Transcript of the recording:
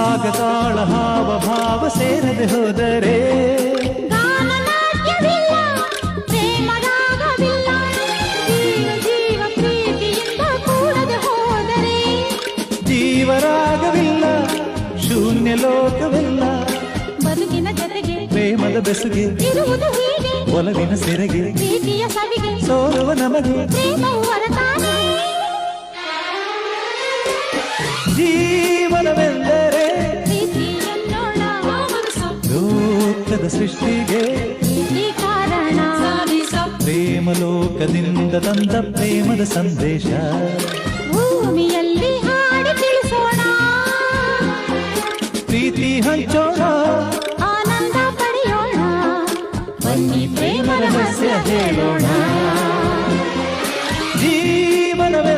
ರಾಗ ತಾಳ ಹಾವ ಭಾವ ಸೇರದೆ ಹೋದರೆ ಗಾನನಾಟ್ಯವಿಲ್ಲ, ಪ್ರೇಮ ರಾಗವಿಲ್ಲ, ಜೀವ ಜೀವ ಪ್ರೀತಿಯಿಂದ ಕೂಡದೆ ಹೋದರೆ ಜೀವರಾಗವಿಲ್ಲ, ಶೂನ್ಯ ಲೋಕವಿಲ್ಲ, ಬದುಕಿನ ಜೊತೆಗೆ ಪ್ರೇಮದ ಬೆಸುಗೆ ಇರುವುದು ಹೀಗೆ, ಒಲವಿನ ಸೆರೆಗೆ ಪ್ರೀತಿಯ ಸವಿಗೆ ಸೋಲುವ ನಮಗೆ ಪ್ರೇಮವು ಹೊರತಾನೆ. ಜೀವನವೆಂದರೆ ಪ್ರೀತಿ ಎನ್ನೋಣ, ಲೋಕದ ಸೃಷ್ಟಿಗೆ ಪ್ರೀತಿ ಕಾರಣ, ಪ್ರೇಮ ಲೋಕದಿಂದ ತಂದ ಪ್ರೇಮದ ಸಂದೇಶ ಭೂಮಿಯಲ್ಲಿ ಹಾಡಿ ತಿಳಿಸೋಣ, ಪ್ರೀತಿ ಹಂಚೋಣ, ಆನಂದ ಪಡೆಯೋಣ, ಬನ್ನಿ ಪ್ರೇಮ ರಹಸ್ಯ ಹೇಳೋಣ.